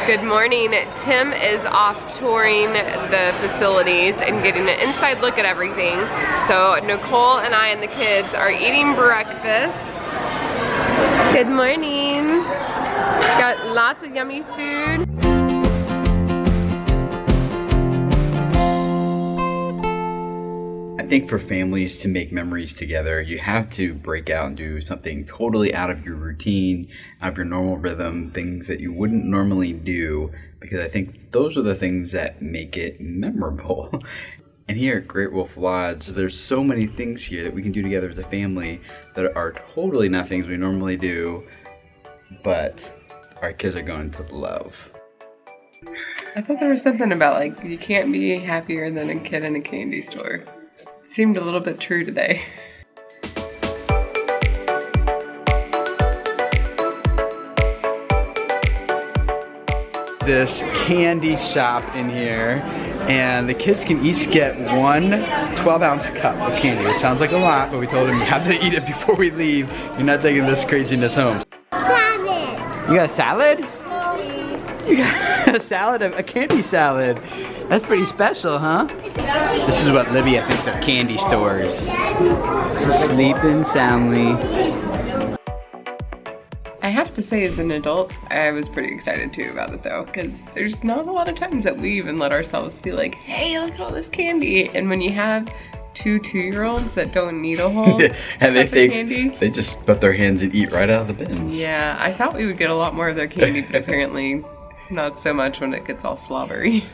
Good morning. Tim is off touring the facilities and getting an inside look at everything. So Nicole and I and the kids are eating breakfast. Good morning. Got lots of yummy food. I think for families to make memories together, you have to break out and do something totally out of your routine, out of your normal rhythm, things that you wouldn't normally do, because I think those are the things that make it memorable. And here at Great Wolf Lodge, there's so many things here that we can do together as a family that are totally not things we normally do, but our kids are going to love. I thought there was something about like, you can't be happier than a kid in a candy store. Seemed a little bit true today. This candy shop in here, and the kids can each get one 12-ounce cup of candy, which sounds like a lot, but we told them you have to eat it before we leave. You're not taking this craziness home. Salad. You got a salad? You got a salad, a candy salad. That's pretty special, huh? This is what Livia thinks of candy stores. She's sleeping soundly. I have to say, as an adult, I was pretty excited too about it though, because there's not a lot of times that we even let ourselves be like, hey, look at all this candy. And when you have two 2-year-olds that don't need a whole and they think candy, they just put their hands and eat right out of the bins. Yeah, I thought we would get a lot more of their candy, but apparently not so much when it gets all slobbery.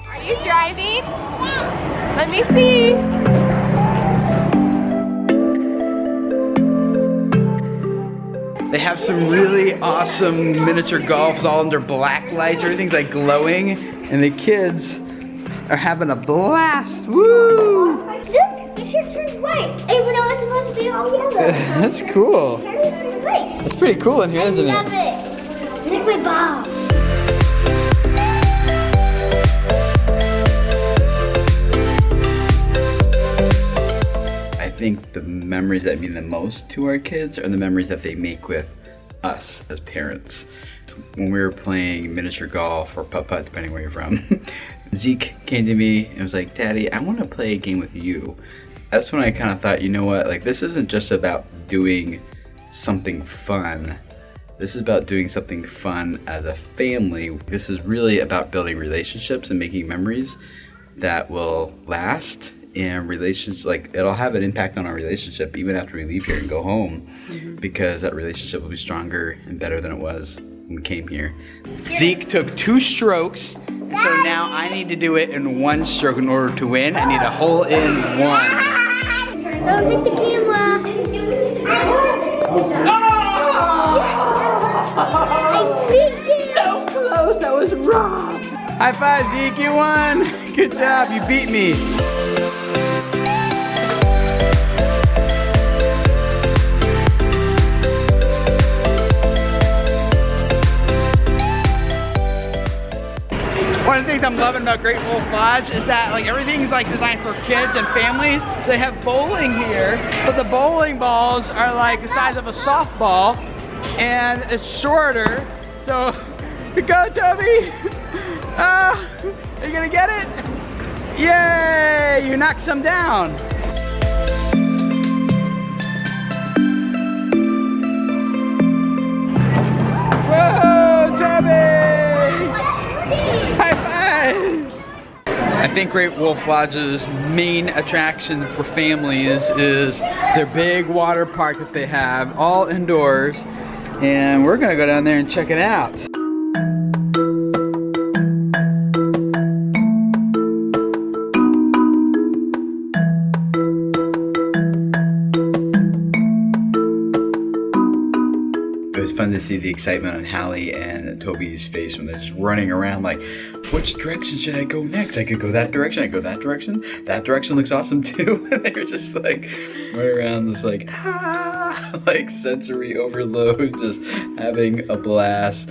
Are you driving? Yeah. Let me see. They have some really awesome miniature golfs all under black lights. Everything's like glowing, and the kids are having a blast. Woo! Look, the shirt turned white, even though it's supposed to be all yellow. That's cool. It turned white. That's pretty cool in here, isn't I love it? it. Liquid ball. I think the memories that mean the most to our kids are the memories that they make with us as parents. When we were playing miniature golf or putt-putt, depending where you're from, Zeke came to me and was like, Daddy, I want to play a game with you. That's when I kind of thought, you know what, like this isn't just about doing something fun. This is about doing something fun as a family. This is really about building relationships and making memories that will last. And relationships, like it'll have an impact on our relationship even after we leave here and go home, because that relationship will be stronger and better than it was when we came here. Zeke took 2 strokes, and so now I need to do it in 1 stroke in order to win. I need a hole in 1. Don't hit the camera. I beat you. So close, that was wrong. High five, Zeke, you won. Good job, you beat me. One of the things I'm loving about Great Wolf Lodge is that like everything's like designed for kids and families. They have bowling here, but the bowling balls are like the size of a softball, and it's shorter. So, go Toby! Are you gonna get it? Yay! You knocked some down. Whoa, Toby! High five! I think Great Wolf Lodge's main attraction for families is their big water park that they have, all indoors, and we're gonna go down there and check it out. fun to see the excitement on Hallie and Toby's face when they're just running around like, which direction should I go next? I could go that direction, I could go that direction. That direction looks awesome too. And they were just like running around this like, like sensory overload, just having a blast,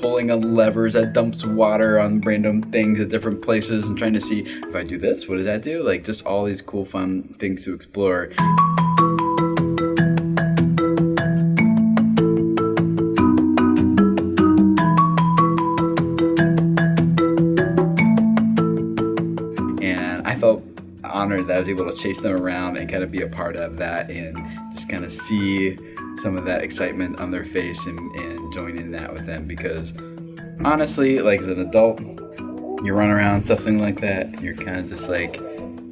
pulling on levers that dumps water on random things at different places and trying to see, if I do this, what does that do? Like just all these cool fun things to explore. And I felt honored that I was able to chase them around and kind of be a part of that and just kind of see some of that excitement on their face and join in that with them, because honestly, like as an adult, you run around something like that, you're kind of just like,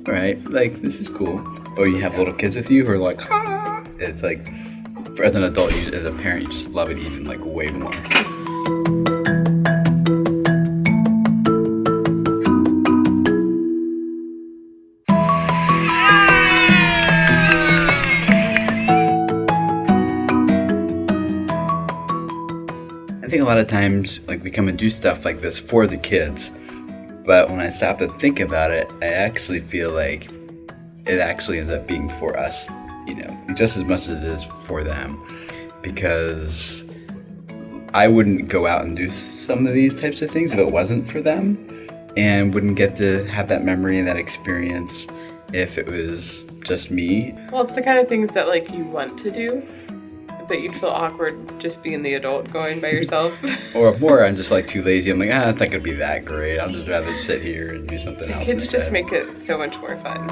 all right, like this is cool. But you have little kids with you who are like, ah! It's like, as an adult, as a parent, you just love it even like way more. I think a lot of times, like, we come and do stuff like this for the kids, but when I stop to think about it, I actually feel like it actually ends up being for us, you know, just as much as it is for them, because I wouldn't go out and do some of these types of things if it wasn't for them, and wouldn't get to have that memory and that experience if it was just me. Well, it's the kind of things that like you want to do, but you'd feel awkward just being the adult going by yourself. Or I'm just like too lazy. I'm like, it's not gonna be that great. I'll just rather sit here and do something else. Kids instead. just make it so much more fun.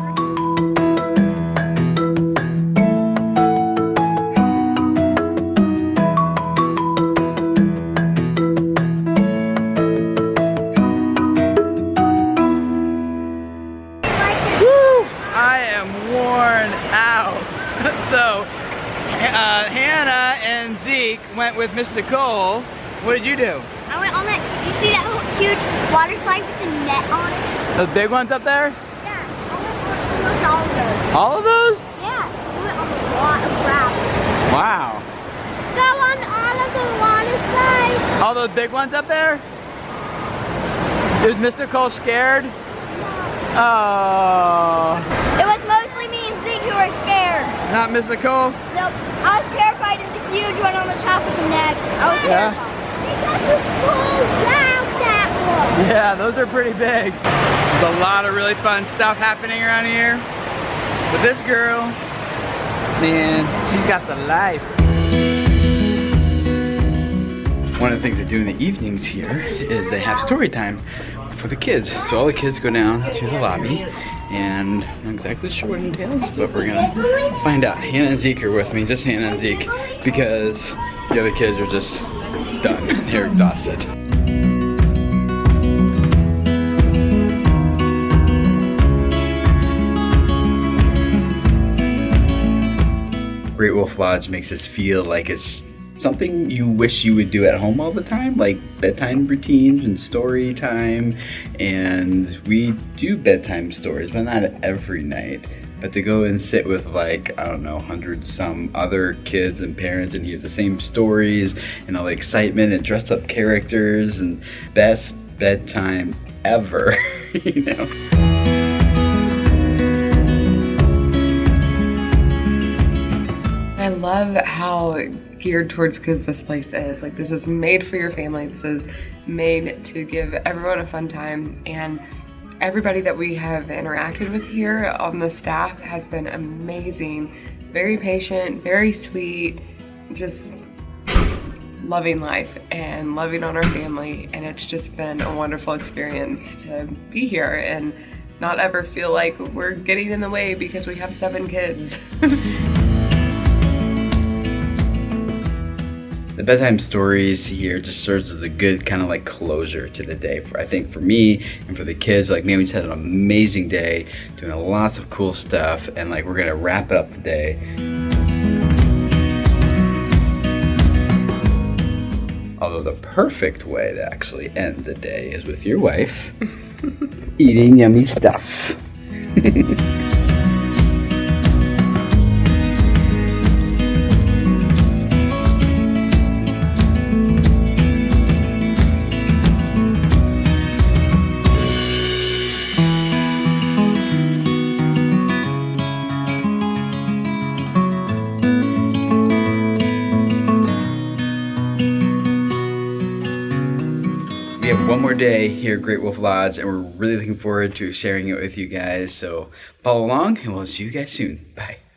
Woo! I am worn out. So, Hannah and Zeke went with Miss Nicole. What did you do? I went on that, you see that huge water slide with the net on it? Those big ones up there? Yeah, I went on almost all of those. All of those? Yeah, I went on a lot of rapids. Wow. Go on all of the water slides. All those big ones up there? Is Miss Nicole scared? Oh. It was mostly me and Zeke who were scared. Not Miss Nicole? Nope, I was terrified of the huge one on the top of the neck. I was terrified. Because it pulls down that one. Yeah, those are pretty big. There's a lot of really fun stuff happening around here. But this girl, man, she's got the life. One of the things they do in the evenings here is they have story time for the kids. So all the kids go down to the lobby, and I'm not exactly sure what it entails, but we're gonna find out. Hannah and Zeke are with me, just Hannah and Zeke, because the other kids are just done. They're exhausted. Great Wolf Lodge makes us feel like it's something you wish you would do at home all the time, like bedtime routines and story time. And we do bedtime stories, but not every night. But to go and sit with like, I don't know, 100 some other kids and parents and hear the same stories and all the excitement and dressed up characters and best bedtime ever, you know? I love how geared towards kids this place is. Like, this is made for your family. This is made to give everyone a fun time, and everybody that we have interacted with here on the staff has been amazing. Very patient, very sweet, just loving life and loving on our family, and it's just been a wonderful experience to be here and not ever feel like we're getting in the way because we have 7 kids. The bedtime stories here just serves as a good kind of like closure to the day. I think for me and for the kids, like, man, we just had an amazing day doing lots of cool stuff, and like we're gonna wrap up the day. Although the perfect way to actually end the day is with your wife eating yummy stuff. We have one more day here at Great Wolf Lodge, and we're really looking forward to sharing it with you guys. So follow along, and we'll see you guys soon. Bye.